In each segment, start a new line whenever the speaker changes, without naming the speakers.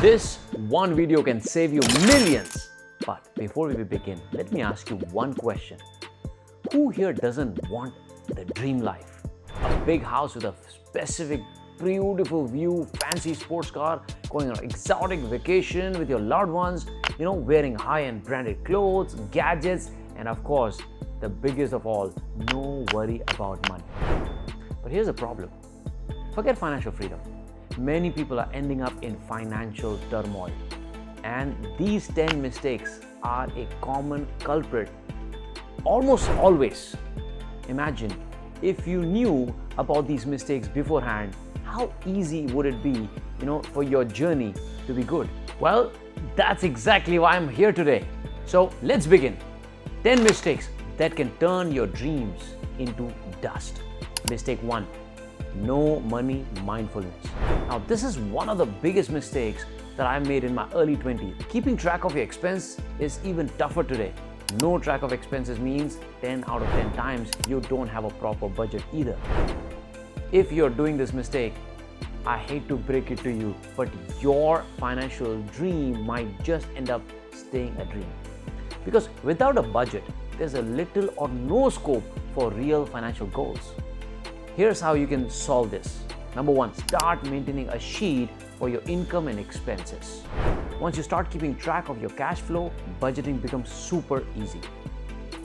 This one video can save you millions. But before we begin, let me ask you one question. Who here doesn't want the dream life? A big house with a specific beautiful view, fancy sports car, going on an exotic vacation with your loved ones, wearing high-end branded clothes, gadgets, and of course, the biggest of all, no worry about money. But here's the problem. Forget financial freedom. Many people are ending up in financial turmoil. And these 10 mistakes are a common culprit almost always. Imagine if you knew about these mistakes beforehand, how easy would it be, for your journey to be good? Well, that's exactly why I'm here today. So let's begin. 10 mistakes that can turn your dreams into dust. Mistake 1. No money mindfulness. Now, this is one of the biggest mistakes that I made in my early 20s. Keeping track of your expense is even tougher today. No track of expenses means 10 out of 10 times you don't have a proper budget either. If you're doing this mistake, I hate to break it to you, but your financial dream might just end up staying a dream. Because without a budget, there's a little or no scope for real financial goals. Here's how you can solve this. Number 1, start maintaining a sheet for your income and expenses. Once you start keeping track of your cash flow, budgeting becomes super easy.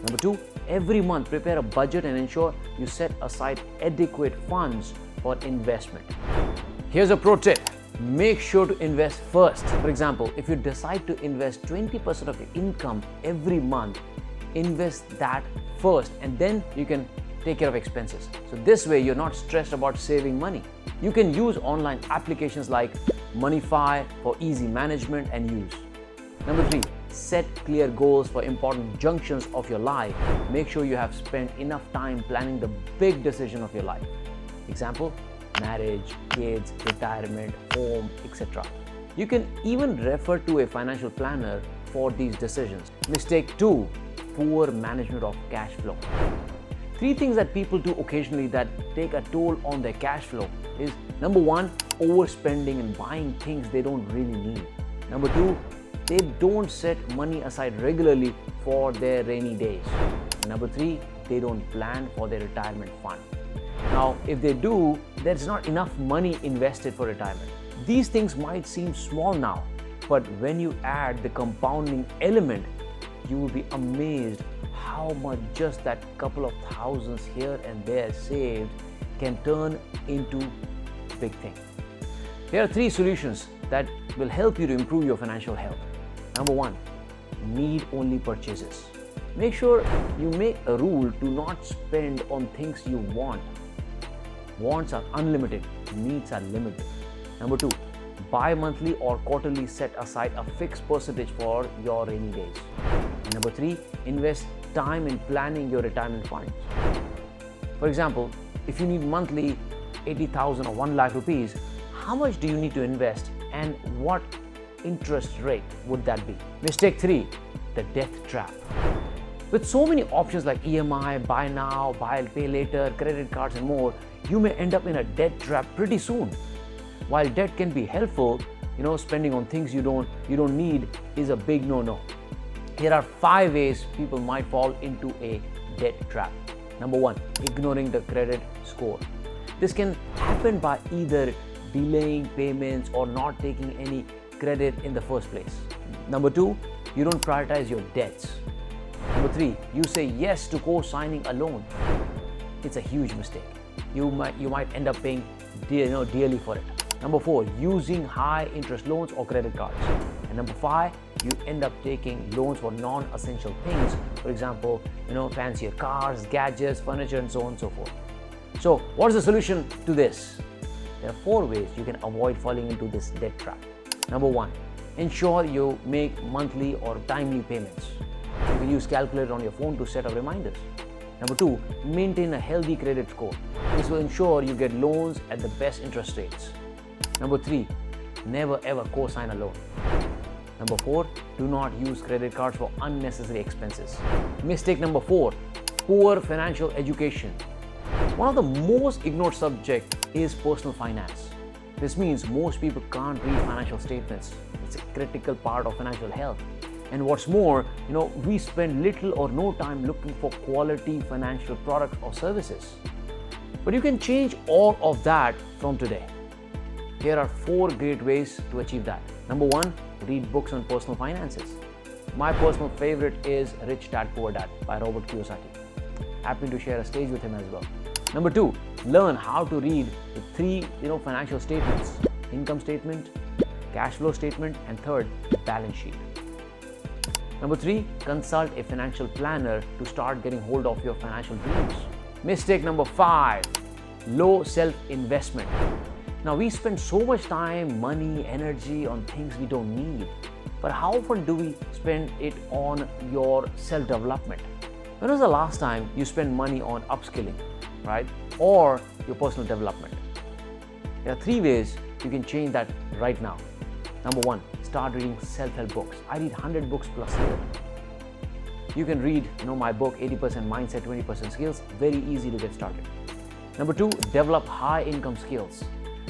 Number 2, every month prepare a budget and ensure you set aside adequate funds for investment. Here's a pro tip. Make sure to invest first. For example, if you decide to invest 20% of your income every month, invest that first and then you can take care of expenses. So this way you're not stressed about saving money. You can use online applications like Moneyfy for easy management and use. Number 3, set clear goals for important junctions of your life. Make sure you have spent enough time planning the big decision of your life. Example, marriage, kids, retirement, home, etc. You can even refer to a financial planner for these decisions. Mistake 2, poor management of cash flow. 3 things that people do occasionally that take a toll on their cash flow is number 1, overspending and buying things they don't really need. Number 2, they don't set money aside regularly for their rainy days. Number 3, they don't plan for their retirement fund. Now, if they do, there's not enough money invested for retirement. These things might seem small now, but when you add the compounding element, you will be amazed how much just that couple of thousands here and there saved can turn into a big thing. Here are 3 solutions that will help you to improve your financial health. Number 1, need-only purchases. Make sure you make a rule to not spend on things you want. Wants are unlimited, needs are limited. Number 2, bi-monthly or quarterly set aside a fixed percentage for your rainy days. And number 3, invest time in planning your retirement funds. For example, if you need monthly 80,000 or 1 lakh rupees, how much do you need to invest and what interest rate would that be? Mistake 3, the death trap. With so many options like EMI, buy now, buy pay later, credit cards and more, you may end up in a debt trap pretty soon. While debt can be helpful, spending on things you don't need is a big no-no. Here are 5 ways people might fall into a debt trap. Number 1, ignoring the credit score. This can happen by either delaying payments or not taking any credit in the first place. Number 2, you don't prioritize your debts. Number 3, you say yes to co-signing a loan. It's a huge mistake. You might end up paying dearly for it. Number 4, using high interest loans or credit cards. And number 5, you end up taking loans for non-essential things. For example, fancier cars, gadgets, furniture, and so on and so forth. So what is the solution to this? There are 4 ways you can avoid falling into this debt trap. Number 1, ensure you make monthly or timely payments. You can use calculator on your phone to set up reminders. Number 2, maintain a healthy credit score. This will ensure you get loans at the best interest rates. Number 3, never ever co-sign a loan. Number 4, do not use credit cards for unnecessary expenses. Mistake number 4, poor financial education. One of the most ignored subjects is personal finance. This means most people can't read financial statements. It's a critical part of financial health. And what's more, we spend little or no time looking for quality financial products or services. But you can change all of that from today. Here are 4 great ways to achieve that. Number 1, read books on personal finances. My personal favorite is Rich Dad Poor Dad by Robert Kiyosaki. Happy to share a stage with him as well. Number 2, learn how to read the 3 financial statements: income statement, cash flow statement, and third, balance sheet. Number 3, consult a financial planner to start getting hold of your financial dreams. Mistake number 5, low self-investment. Now, we spend so much time, money, energy on things we don't need. But how often do we spend it on your self-development? When was the last time you spent money on upskilling, right? Or your personal development? There are 3 ways you can change that right now. Number 1, start reading self-help books. I read 100 books plus a year. You can read, my book, 80% Mindset, 20% Skills. Very easy to get started. Number 2, develop high income skills.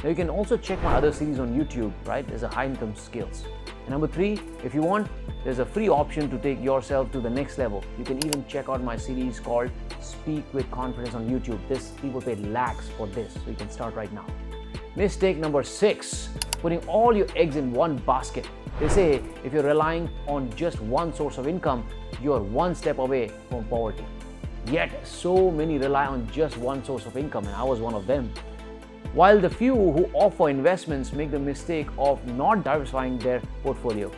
Now you can also check my other series on YouTube, right? There's a high income skills. And number 3, if you want, there's a free option to take yourself to the next level. You can even check out my series called Speak with Confidence on YouTube. People pay lakhs for this, so you can start right now. Mistake number 6, putting all your eggs in one basket. They say if you're relying on just one source of income, you're one step away from poverty. Yet so many rely on just one source of income, and I was one of them. While the few who offer investments make the mistake of not diversifying their portfolio.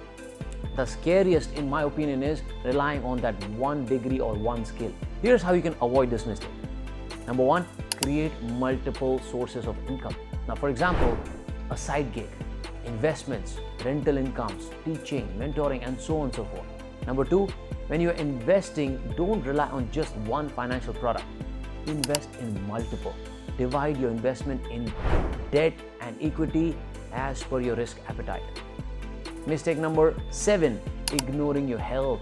The scariest, in my opinion, is relying on that one degree or one skill. Here's how you can avoid this mistake. Number 1, create multiple sources of income. Now, for example, a side gig, investments, rental incomes, teaching, mentoring, and so on and so forth. Number 2, when you're investing, don't rely on just one financial product. Invest in multiple. Divide your investment in debt and equity as per your risk appetite. Mistake number 7, ignoring your health.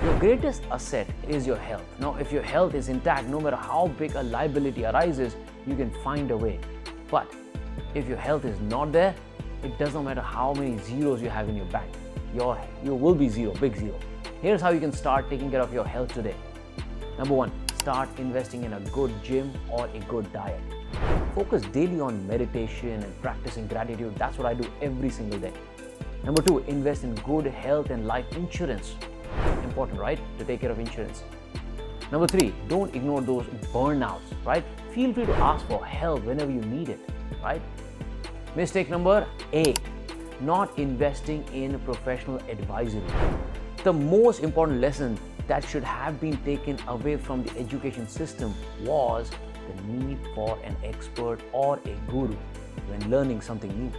Your greatest asset is your health. Now, if your health is intact, no matter how big a liability arises, you can find a way. But if your health is not there, it doesn't matter how many zeros you have in your bank. You will be zero, big zero. Here's how you can start taking care of your health today. Number 1, start investing in a good gym or a good diet. Focus daily on meditation and practicing gratitude. That's what I do every single day. Number 2, invest in good health and life insurance. Important, right? To take care of insurance. Number 3, don't ignore those burnouts, right? Feel free to ask for help whenever you need it, right? Mistake number 8, not investing in professional advisory. The most important lesson that should have been taken away from the education system was the need for an expert or a guru when learning something new.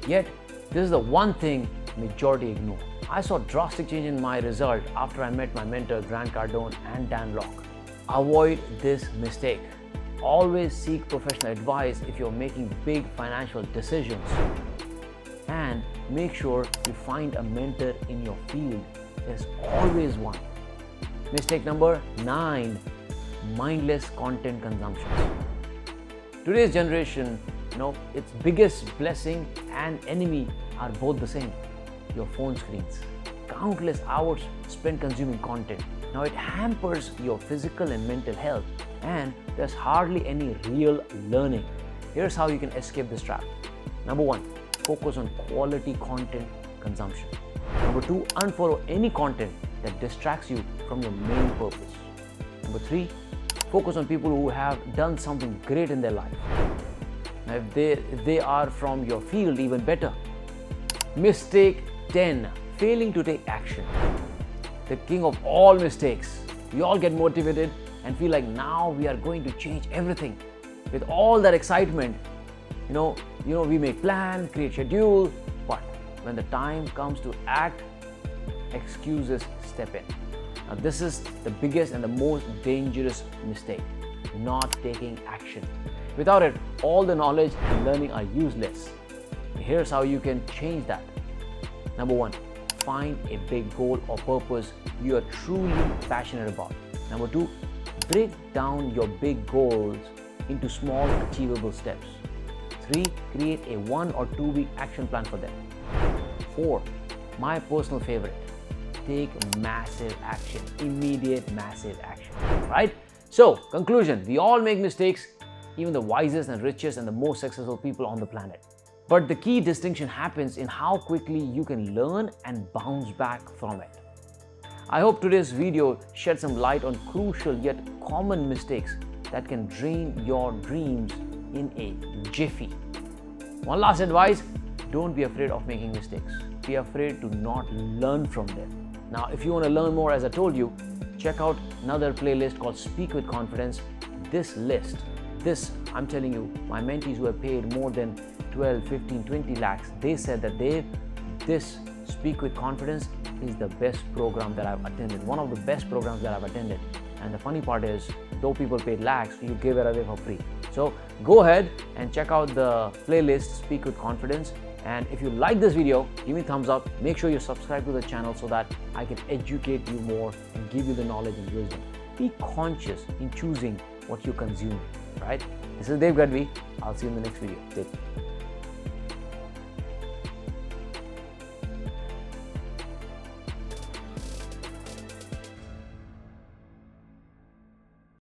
Yet, this is the one thing majority ignore. I saw drastic change in my result after I met my mentor Grant Cardone and Dan Lok. Avoid this mistake. Always seek professional advice if you're making big financial decisions. And make sure you find a mentor in your field. There's always one. Mistake number 9, mindless content consumption. Today's generation, its biggest blessing and enemy are both the same. Your phone screens. Countless hours spent consuming content. Now it hampers your physical and mental health, and there's hardly any real learning. Here's how you can escape this trap. Number 1, focus on quality content consumption. Number 2, unfollow any content that distracts you from your main purpose. Number 3, focus on people who have done something great in their life. Now, if they are from your field, even better. Mistake 10, failing to take action. The king of all mistakes. We all get motivated and feel like now we are going to change everything. With all that excitement, we make plans, create schedule, but when the time comes to act, excuses step in. Now this is the biggest and the most dangerous mistake, not taking action. Without it, all the knowledge and learning are useless. Here's how you can change that. Number 1, find a big goal or purpose you are truly passionate about. Number 2, break down your big goals into small achievable steps. 3. Create a 1 or 2 week action plan for them. 4. My personal favorite. Take massive action. Immediate massive action. Right? So, conclusion. We all make mistakes, even the wisest and richest and the most successful people on the planet. But the key distinction happens in how quickly you can learn and bounce back from it. I hope today's video shed some light on crucial yet common mistakes that can drain your dreams in a jiffy. One last advice, don't be afraid of making mistakes. Be afraid to not learn from them. Now, if you want to learn more, as I told you, check out another playlist called Speak with Confidence. This, I'm telling you, my mentees who have paid more than 12, 15, 20 lakhs, they said that this Speak with Confidence is the best program that I've attended, one of the best programs that I've attended. And the funny part is, though people paid lakhs, you gave it away for free. So go ahead and check out the playlist Speak with Confidence. And if you like this video, give me a thumbs up. Make sure you subscribe to the channel so that I can educate you more and give you the knowledge and wisdom. Be conscious in choosing what you consume, right? This is Dev Gadhvi. I'll see you in the next video. Take care.